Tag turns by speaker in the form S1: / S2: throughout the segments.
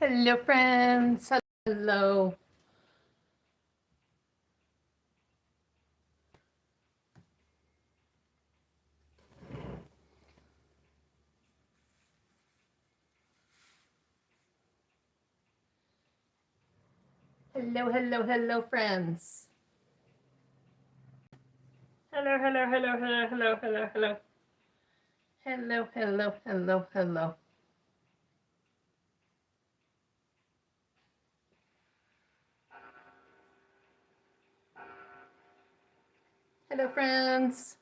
S1: Hello, friends. Hello. Hello, friends. Hello. Hello. Hello, friends.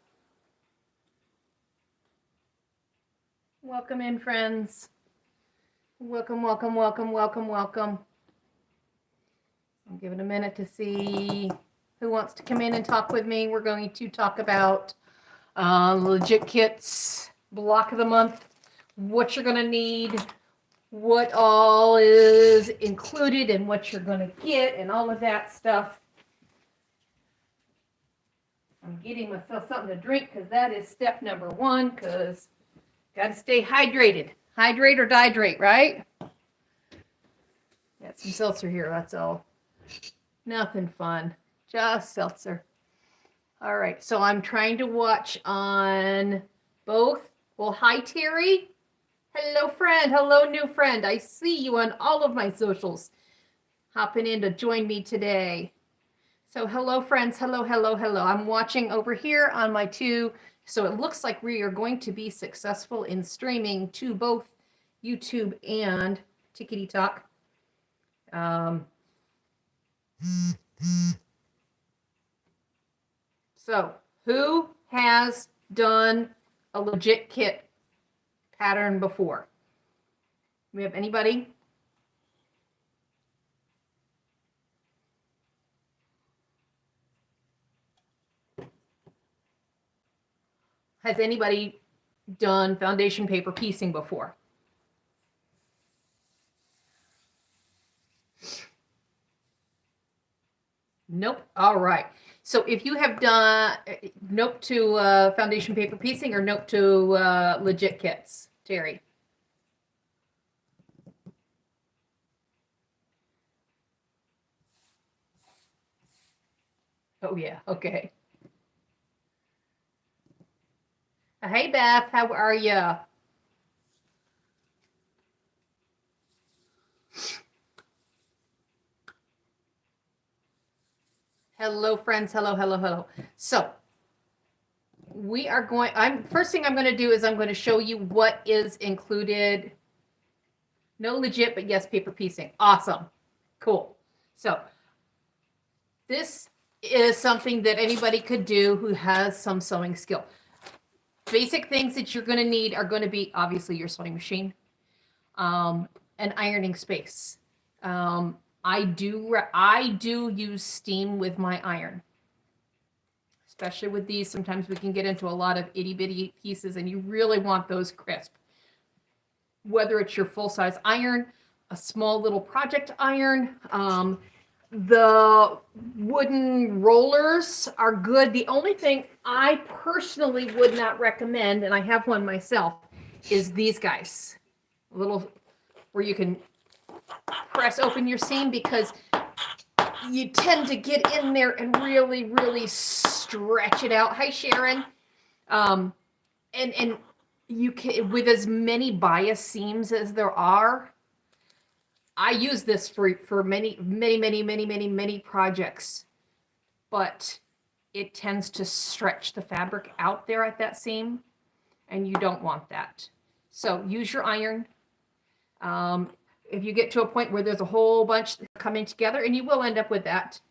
S1: Welcome in, friends. Welcome. I'll give it a minute to see who wants to come in and talk with me. We're going to talk about Legit Kits, block of the month, what you're going to need, what all is included and what you're going to get and all of that stuff. I'm getting myself something to drink because that is step number one, because got to stay hydrated. Hydrate or dihydrate, right? Got some seltzer here, that's all. Nothing fun, just seltzer. All right, so I'm trying to watch on both. Well, hi, Terry. Hello, friend. Hello, new friend. I see you on all of my socials. Hopping in to join me today. So hello, friends. Hello. I'm watching over here on my two. So it looks like we are going to be successful in streaming to both YouTube and Tickety Talk. So who has done a Legit Kit pattern before? We have anybody? Has anybody done foundation paper piecing before? Nope. All right. So if you have done nope to foundation paper piecing or nope to Legit Kits, Terry? Oh yeah. Okay. Hey Beth, how are you? Hello, friends. Hello. So we are going. First thing I'm going to do is I'm going to show you what is included. No legit, but yes, paper piecing. Awesome. Cool. So this is something that anybody could do who has some sewing skill. Basic things that you're going to need are going to be obviously your sewing machine, an ironing space. I do use steam with my iron, especially with these. Sometimes we can get into a lot of itty bitty pieces, and you really want those crisp. Whether it's your full size iron, a small little project iron, the wooden rollers are good. The only thing I personally would not recommend, and I have one myself, is these guys. A little where you can press open your seam, because you tend to get in there and really stretch it out. Hi, Sharon. And you can, with as many bias seams as there are, I use this for many projects, but it tends to stretch the fabric out there at that seam, and you don't want that. So use your iron. If you get to a point where there's a whole bunch coming together, and you will end up with that,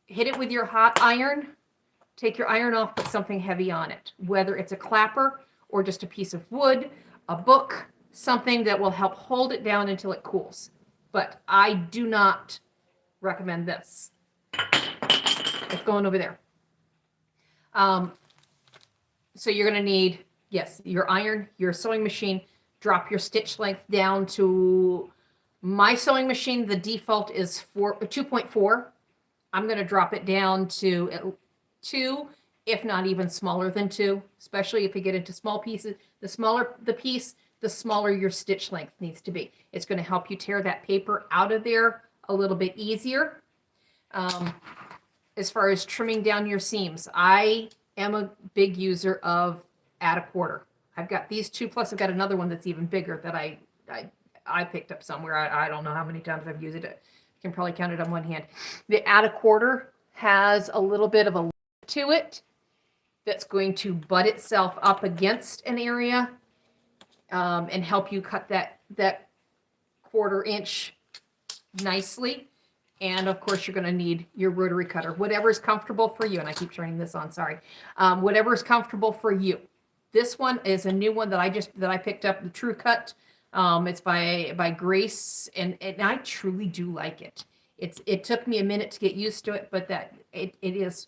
S1: hit it with your hot iron. Take your iron off, put something heavy on it, whether it's a clapper or just a piece of wood, a book, something that will help hold it down until it cools. But I do not recommend this. It's going over there. So you're going to need, yes, your iron, your sewing machine. Drop your stitch length down to, my sewing machine, the default is 2.4. I'm going to drop it down to 2, if not even smaller than 2, especially if you get into small pieces. The smaller the piece, the smaller your stitch length needs to be. It's going to help you tear that paper out of there a little bit easier. As far as trimming down your seams, I am a big user of add a quarter. I've got these two, plus I've got another one that's even bigger that I picked up somewhere. I don't know how many times I've used it. I can probably count it on one hand. The add a quarter has a little bit of a lip to it that's going to butt itself up against an area and help you cut that 1/4 inch nicely. And of course, you're going to need your rotary cutter, whatever is comfortable for you. And I keep turning this on, sorry. Whatever is comfortable for you. This one is a new one that I picked up, the True Cut. It's by Grace, and I truly do like it. It took me a minute to get used to it, but it is.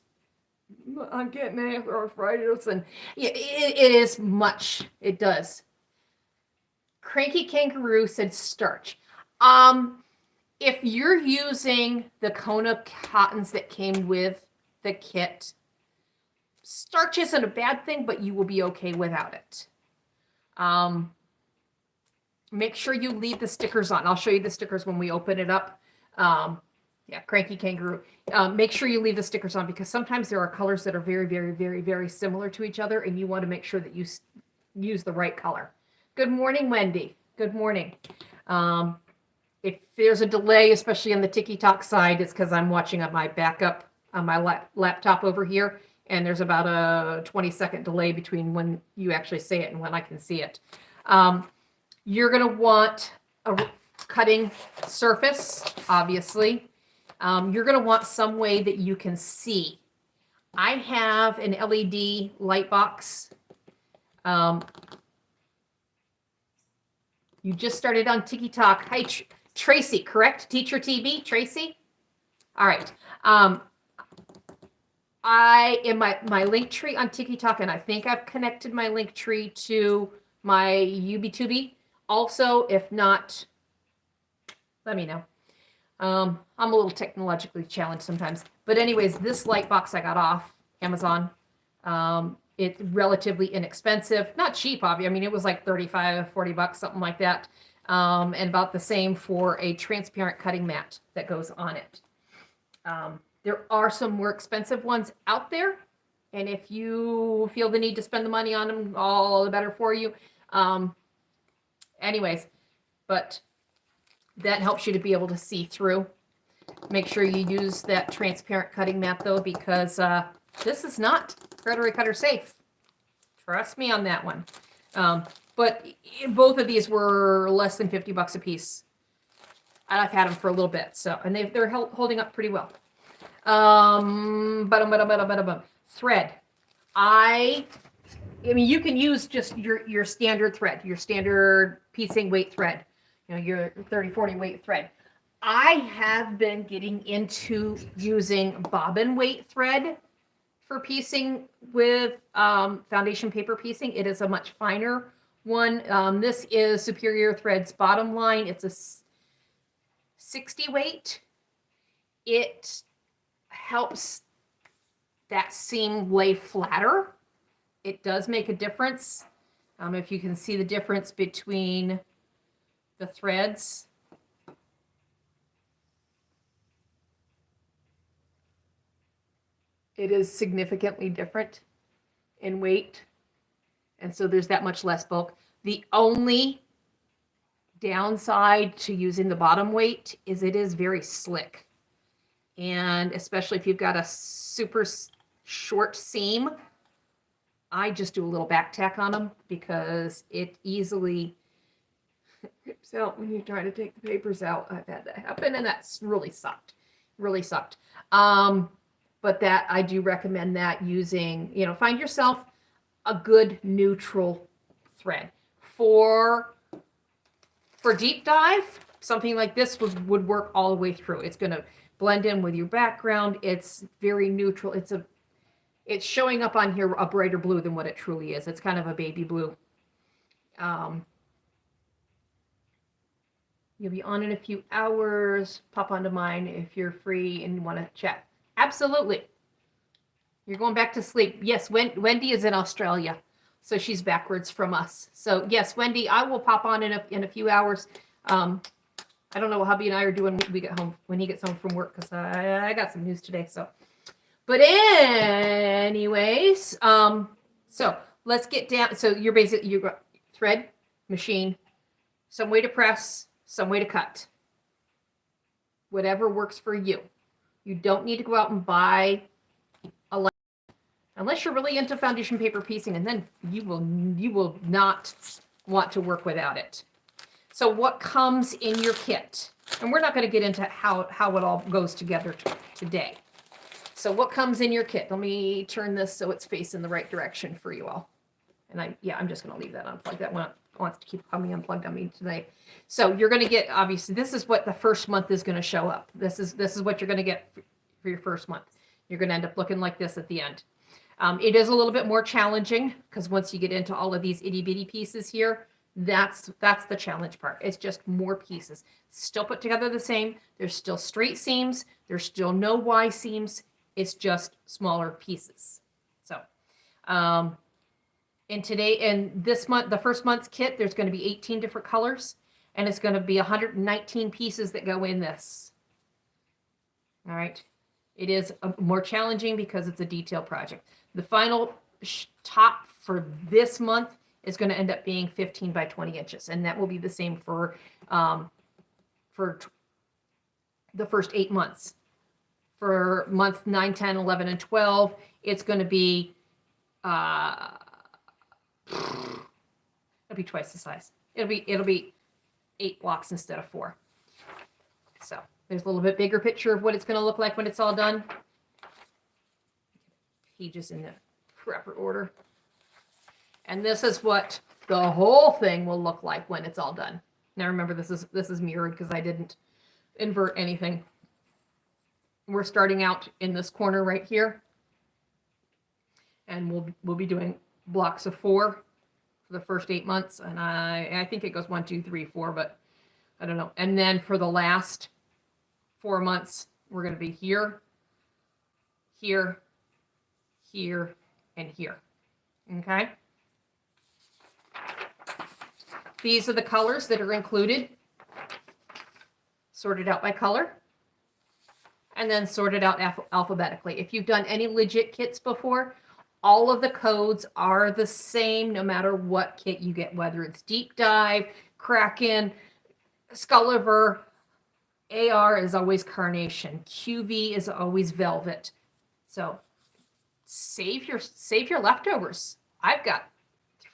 S1: I'm getting arthritis, and it is much. It does. Cranky Kangaroo said starch. If you're using the Kona cottons that came with the kit, starch isn't a bad thing, but you will be okay without it. Make sure you leave the stickers on. I'll show you the stickers when we open it up. Yeah, Cranky Kangaroo. Make sure you leave the stickers on, because sometimes there are colors that are very, very, very, very similar to each other, and you want to make sure that you use the right color. Good morning, Wendy. Good morning. If there's a delay, especially on the TikTok side, it's because I'm watching on my backup on my laptop over here, and there's about a 20-second delay between when you actually say it and when I can see it. You're going to want a cutting surface, obviously. You're going to want some way that you can see. I have an LED light box. You just started on TikTok. Hi, Tracy, correct? Teacher TB, Tracy? All right. I in my link tree on TikTok, and I think I've connected my link tree to my UB2B. Also, if not, let me know. I'm a little technologically challenged sometimes. But anyways, this light box I got off Amazon. It's relatively inexpensive. Not cheap, obviously. I mean, it was like 35, 40 bucks, something like that. And about the same for a transparent cutting mat that goes on it. There are some more expensive ones out there. And if you feel the need to spend the money on them, all the better for you. Anyways, but that helps you to be able to see through. Make sure you use that transparent cutting mat, though, because this is not rotary cutter safe. Trust me on that one. But both of these were less than 50 bucks a piece. I've had them for a little bit, so, and they're holding up pretty well. Thread. I mean, you can use just your standard thread, your standard piecing weight thread, you know, your 30-40 weight thread. I have been getting into using bobbin weight thread for piecing with foundation paper piecing. It is a much finer one. This is Superior Threads Bottom Line. It's a 60 weight. It helps that seam lay flatter. It does make a difference. If you can see the difference between the threads. It is significantly different in weight. And so there's that much less bulk. The only downside to using the bottom weight is it is very slick. And especially if you've got a super short seam, I just do a little back tack on them because it easily rips out when you try to take the papers out. I've had that happen, and that's really sucked. Really sucked. But that I do recommend that using, you know, find yourself a good neutral thread. For deep dive, something like this would work all the way through. It's going to blend in with your background. It's very neutral. It's showing up on here a brighter blue than what it truly is. It's kind of a baby blue. You'll be on in a few hours. Pop onto mine if you're free and want to chat. Absolutely. You're going back to sleep. Yes, Wendy is in Australia. So she's backwards from us. So yes, Wendy, I will pop on in a few hours. I don't know what hubby and I are doing when we get home, when he gets home from work, because I got some news today. So, but anyways, so let's get down. So you're basically, you got thread, machine, some way to press, some way to cut. Whatever works for you. You don't need to go out and buy a light, unless you're really into foundation paper piecing, and then you will not want to work without it. So what comes in your kit? And we're not going to get into how it all goes together today. So what comes in your kit? Let me turn this so it's facing the right direction for you all. And I'm just going to leave that unplugged. That one wants to keep coming unplugged on me today. So you're going to get, obviously, this is what the first month is going to show up. This is what you're going to get for your first month. You're going to end up looking like this at the end. It is a little bit more challenging because once you get into all of these itty bitty pieces here, that's the challenge part. It's just more pieces. Still put together the same. There's still straight seams. There's still no Y seams. It's just smaller pieces. So, in this month, the first month's kit, there's going to be 18 different colors, and it's going to be 119 pieces that go in this. All right. It is more challenging because it's a detail project. The final top for this month is going to end up being 15 by 20 inches. And that will be the same for the first 8 months. For month 9, 10, 11, and 12, it's going to be, it'll be twice the size. It'll be 8 blocks instead of 4. So there's a little bit bigger picture of what it's going to look like when it's all done. Pages in the proper order. And this is what the whole thing will look like when it's all done. Now remember, this is mirrored because I didn't invert anything. We're starting out in this corner right here, and we'll be doing blocks of 4 for the first 8 months, and I think it goes 1, 2, 3, 4, but I don't know. And then for the last 4 months, we're going to be here, here, here, and here. Okay. These are the colors that are included, sorted out by color, and then sorted out alphabetically. If you've done any Legit kits before, all of the codes are the same no matter what kit you get, whether it's Deep Dive, Kraken, Skulliver. AR is always Carnation. QV is always Velvet. So save your leftovers. I've got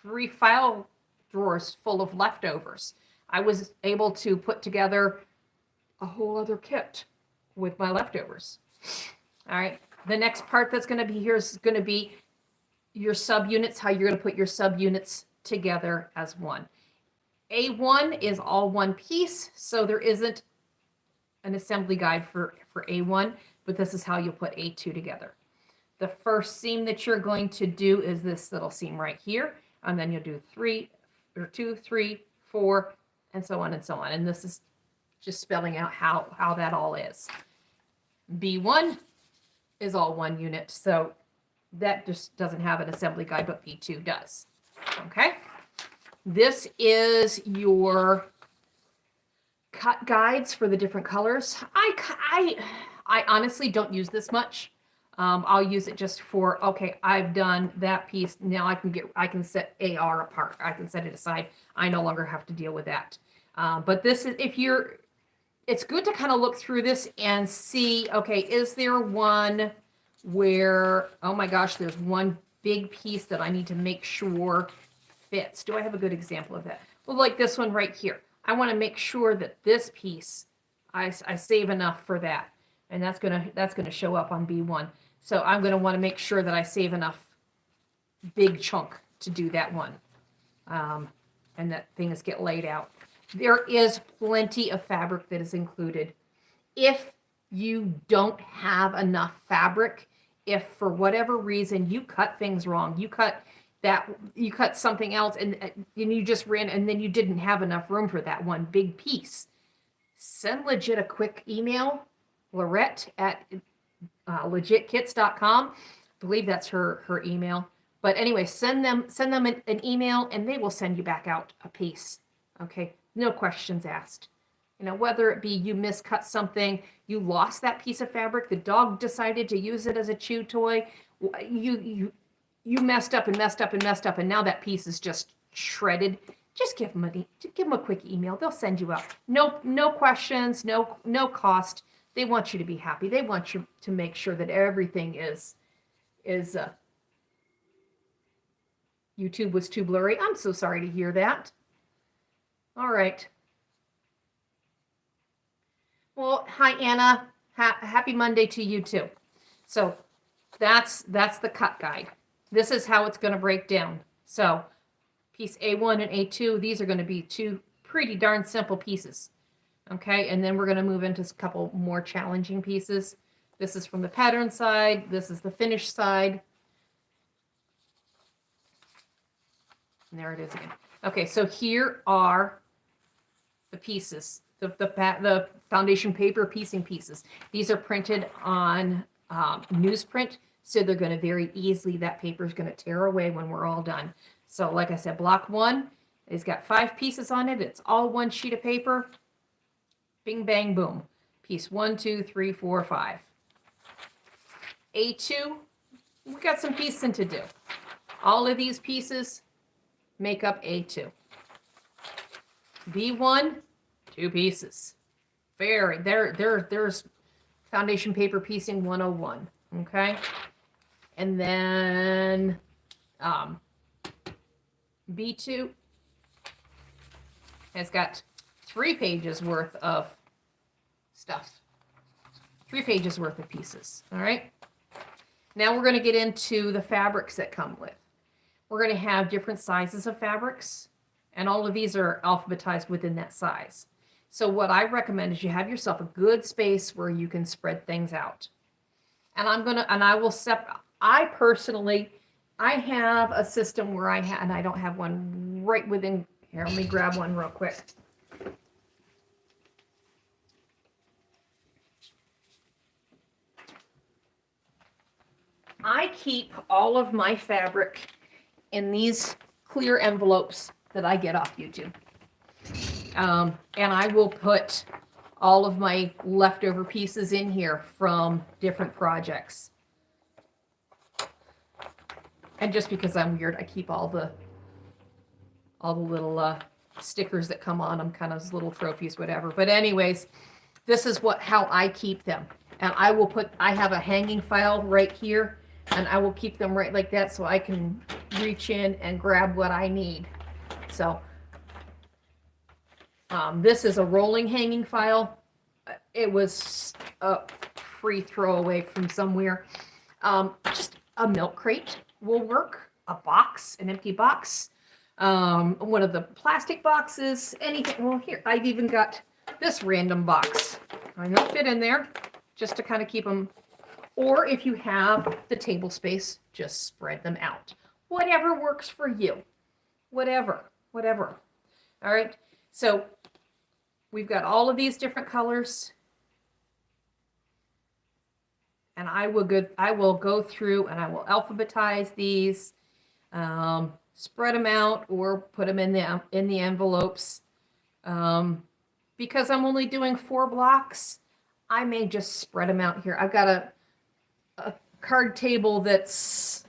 S1: 3 file drawers full of leftovers. I was able to put together a whole other kit with my leftovers. All right. The next part that's going to be here is going to be your subunits, how you're going to put your subunits together as one. A1 is all one piece, so there isn't an assembly guide for A1, but this is how you'll put A2 together. The first seam that you're going to do is this little seam right here, and then you'll do 2, 3, 4, and so on and so on. And this is just spelling out how that all is. B1 is all one unit, so that just doesn't have an assembly guide, but B2 does. Okay. This is your cut guides for the different colors. I honestly don't use this much. I'll use it just for, okay, I've done that piece. Now I can set AR apart. I can set it aside. I no longer have to deal with that. But this is, it's good to kind of look through this and see, okay, is there one where, oh my gosh, there's one big piece that I need to make sure fits. Do I have a good example of that? Well, like this one right here. I want to make sure that this piece, I save enough for that. And that's gonna show up on B1. So I'm going to want to make sure that I save enough big chunk to do that one. And that things get laid out. There is plenty of fabric that is included. If you don't have enough fabric, if for whatever reason you cut things wrong, you cut something else and you just ran and then you didn't have enough room for that one big piece, send Legit a quick email, Lorette at legitkits.com. I believe that's her email. But anyway, send them an email and they will send you back out a piece. Okay, no questions asked. You know, whether it be you miscut something, you lost that piece of fabric, the dog decided to use it as a chew toy, you messed up and messed up and messed up, and now that piece is just shredded. Just give them a quick email. They'll send you out. No questions, no cost. They want you to be happy. They want you to make sure that everything is YouTube was too blurry. I'm so sorry to hear that. All right. Well, hi, Anna. Happy Monday to you too. So that's the cut guide. This is how it's going to break down. So piece A1 and A2, these are going to be two pretty darn simple pieces. Okay, and then we're going to move into a couple more challenging pieces. This is from the pattern side. This is the finished side. And there it is again. Okay, so here are the pieces, the foundation paper piecing pieces. These are printed on newsprint, so they're going to very easily, that paper is going to tear away when we're all done. So like I said, block 1, it's got 5 pieces on it. It's all one sheet of paper. Bing, bang, boom. Piece 1, 2, 3, 4, 5. A2, we got some piecing to do. All of these pieces make up A2. B1, 2 pieces. There's foundation paper piecing 101. Okay, and then B2 has got 3 pages worth of stuff. 3 pages worth of pieces. All right. Now we're going to get into the fabrics that come with. We're going to have different sizes of fabrics, and all of these are alphabetized within that size. So what I recommend is you have yourself a good space where you can spread things out. And I personally have a system where and I don't have one right within here. Let me grab one real quick. I keep all of my fabric in these clear envelopes that I get off YouTube. And I will put all of my leftover pieces in here from different projects. And just because I'm weird, I keep all the little stickers that come on them, kind of little trophies, whatever. But anyways, this is how I keep them. And I have a hanging file right here, and I will keep them right like that so I can reach in and grab what I need. So this is a rolling hanging file. It was a free throwaway from somewhere. Just a milk crate will work. A box, an empty box. One of the plastic boxes, anything. Well, here, I've even got this random box. I know fit in there just to kind of keep them. Or if you have the table space, just spread them out. Whatever works for you. Whatever. All right. So we've got all of these different colors. And I will go through and I will alphabetize these, spread them out, or put them in the envelopes. Because I'm only doing 4 blocks, I may just spread them out here. I've got a card table that's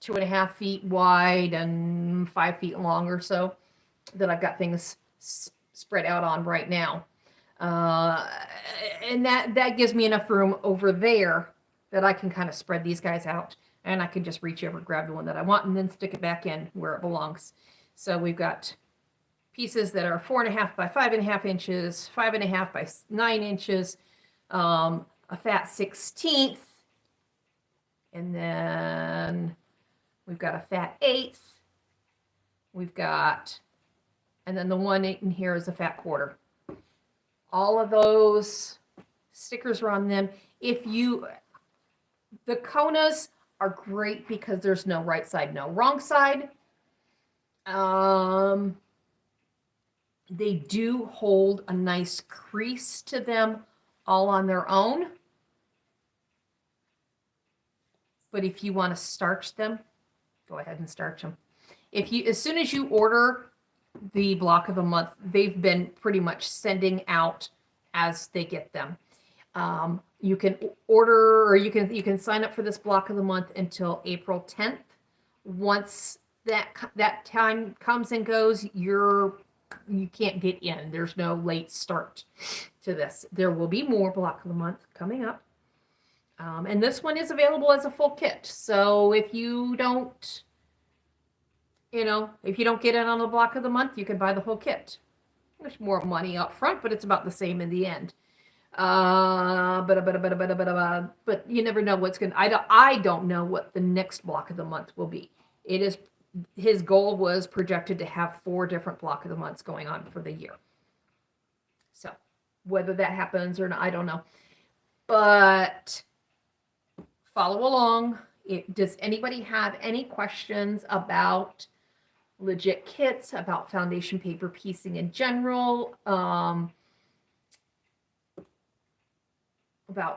S1: 2.5 feet wide and 5 feet long or so that I've got things spread out on right now. And that gives me enough room over there that I can kind of spread these guys out, and I can just reach over, grab the one that I want, and then stick it back in where it belongs. So we've got pieces that are 4.5 by 5.5 inches, 5.5 by 9 inches, a fat 1/16, and then we've got a fat 1/8. And then the 1/8 in here is a fat 1/4. All of those stickers are on them. The Konas are great because there's no right side, no wrong side. They do hold a nice crease to them all on their own. But if you want to starch them, go ahead and starch them. As soon as you order the block of the month, they've been pretty much sending out as they get them. You can order, or you can sign up for this block of the month until April 10th. Once that time comes and goes, you can't get in. There's no late start to this. There will be more block of the month coming up. And this one is available as a full kit. So if you don't, if you don't get in on the block of the month, you can buy the whole kit. There's more money up front, but it's about the same in the end. But you never know what's going to, I don't know what the next block of the month will be. His goal was projected to have 4 different block of the months going on for the year. So whether that happens or not, I don't know. But follow along. Does anybody have any questions about Legit kits, about foundation paper piecing in general, about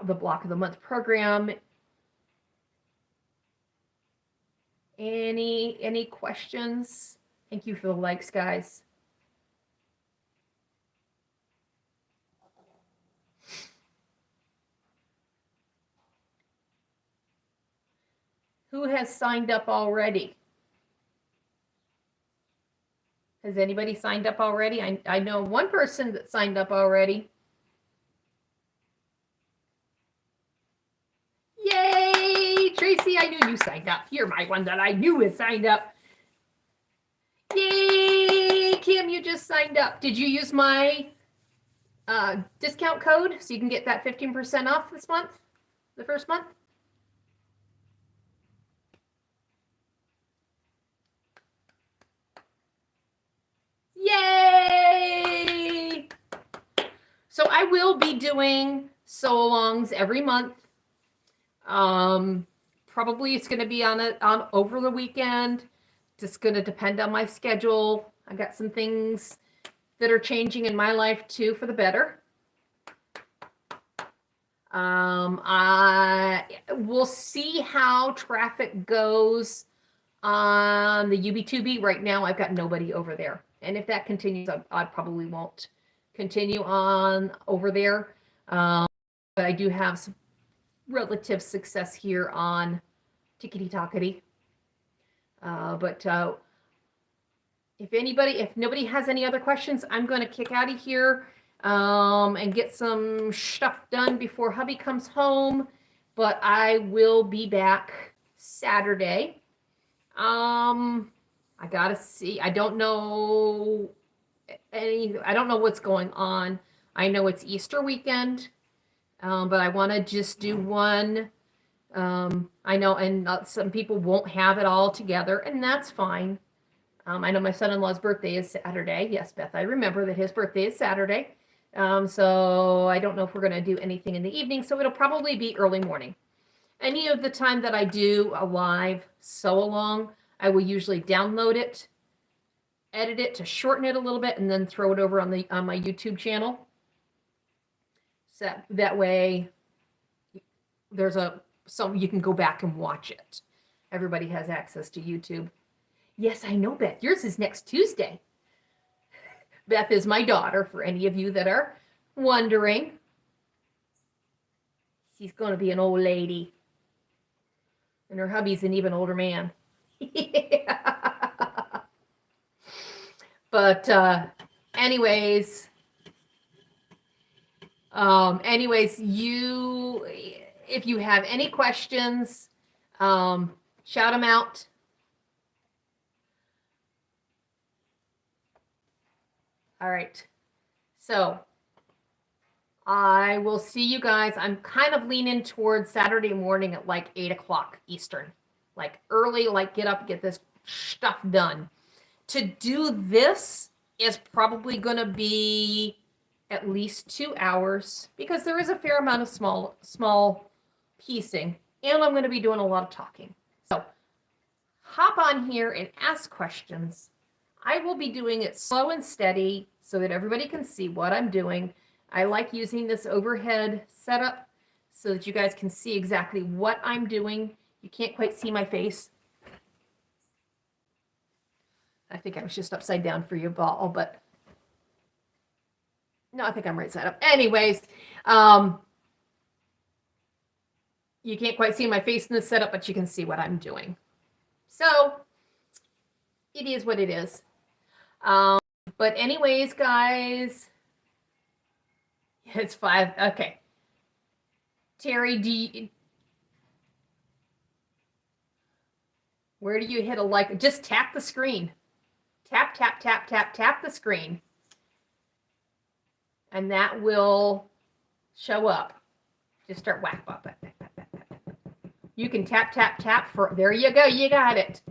S1: the block of the month program? Any questions? Thank you for the likes, guys. Who has signed up already? Has anybody signed up already? I know one person that signed up already. Yay! Tracy, I knew you signed up. You're my one that I knew has signed up. Yay! Kim, you just signed up. Did you use my discount code so you can get that 15% off this month? The first month? Yay! So I will be doing sew-alongs every month. Probably it's going to be on over the weekend. Just going to depend on my schedule. I got some things that are changing in my life too for the better. I will see how traffic goes on the UB2B. Right now, I've got nobody over there. And if that continues, I probably won't continue on over there. But I do have some relative success here on Tickety Tockety. But if nobody has any other questions, I'm going to kick out of here and get some stuff done before hubby comes home. But I will be back Saturday. I gotta see. I don't know what's going on. I know it's Easter weekend, but I want to just do one. I know, and some people won't have it all together, and that's fine. I know my son-in-law's birthday is Saturday. Yes, Beth, I remember that his birthday is Saturday. So I don't know if we're going to do anything in the evening, so it'll probably be early morning. Any of the time that I do a live sew-along, I will usually download it, edit it to shorten it a little bit, and then throw it over on my YouTube channel. So that way, there's so you can go back and watch it. Everybody has access to YouTube. Yes, I know, Beth. Yours is next Tuesday. Beth is my daughter, for any of you that are wondering. She's going to be an old lady. And her hubby's an even older man. But anyways, if you have any questions, shout them out. All right. So I will see you guys. I'm kind of leaning towards Saturday morning at like 8 o'clock Eastern. Like early, like get up, get this stuff done. To do this is probably going to be at least 2 hours because there is a fair amount of small piecing, and I'm going to be doing a lot of talking. So hop on here and ask questions. I will be doing it slow and steady so that everybody can see what I'm doing. I like using this overhead setup so that you guys can see exactly what I'm doing. You can't quite see my face. I think I was just upside down for you, ball, but no, I think I'm right side up. Anyways, you can't quite see my face in this setup, but you can see what I'm doing. So it is what it is. But anyways, guys, it's 5. Okay. Terry, where do you hit a like? Just tap the screen. Tap, tap, tap, tap, tap the screen. And that will show up. Just start whack, whack, whack, whack, whack, whack. You can tap, tap, tap for, there you go. You got it.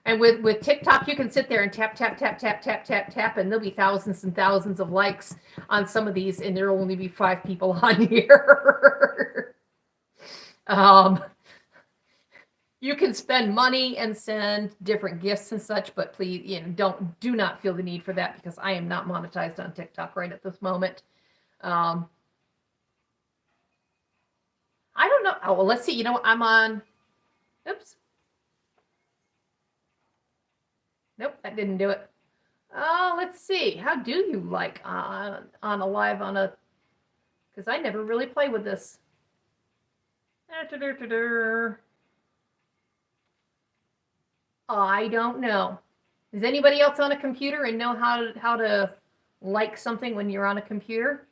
S1: And with TikTok, you can sit there and tap, tap, tap, tap, tap, tap, tap, and there'll be thousands and thousands of likes on some of these, and there'll only be 5 people on here. You can spend money and send different gifts and such, but please, do not feel the need for that because I am not monetized on TikTok right at this moment. I don't know. Oh, well, let's see. You know what? I'm on. Oops. Nope, that didn't do it. Oh, let's see. How do you like on a live on a? Because I never really play with this. I don't know. Is anybody else on a computer and know how to like something when you're on a computer?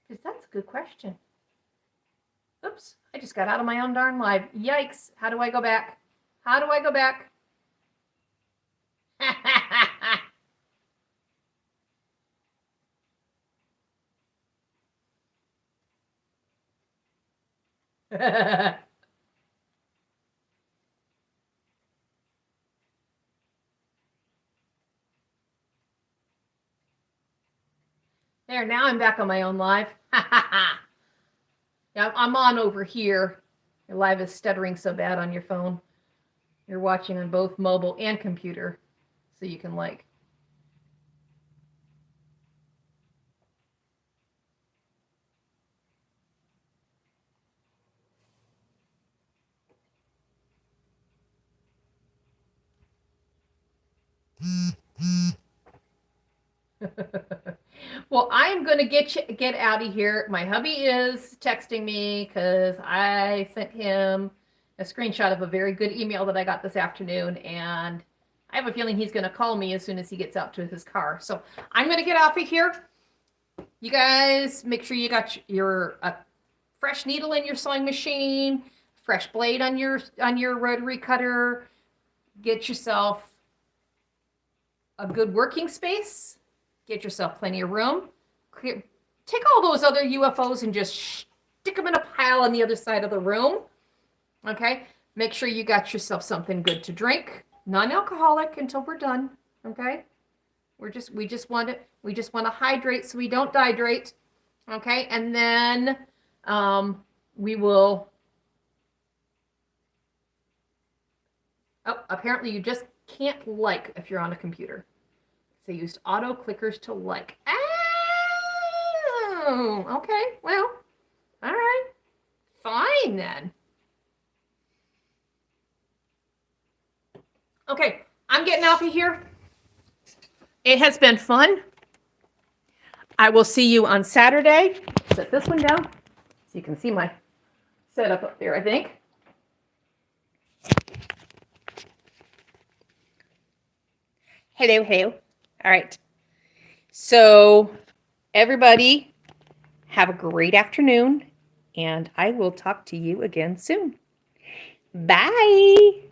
S1: Because that's a good question. Oops, I just got out of my own darn live. Yikes. How do I go back? How do I go back? There, now I'm back on my own live. Yeah, I'm on over here. Your live is stuttering so bad on your phone. You're watching on both mobile and computer, so you can like. Well, I'm going to get out of here. My hubby is texting me because I sent him a screenshot of a very good email that I got this afternoon, and I have a feeling he's going to call me as soon as he gets out to his car. So I'm going to get off of here. You guys, make sure you got your fresh needle in your sewing machine, fresh blade on your rotary cutter. Get yourself a good working space. Get yourself plenty of room. Take all those other UFOs and just stick them in a pile on the other side of the room. Okay? Make sure you got yourself something good to drink, non-alcoholic until we're done. Okay? We just want to hydrate so we don't dehydrate. Okay? And then we will. Oh, apparently you just can't like if you're on a computer. They used auto clickers to like. Oh, okay. Well, all right. Fine then. Okay, I'm getting off of here. It has been fun. I will see you on Saturday. Set this one down so you can see my setup up there, I think. Hello, hello. All right. So everybody have a great afternoon, and I will talk to you again soon. Bye.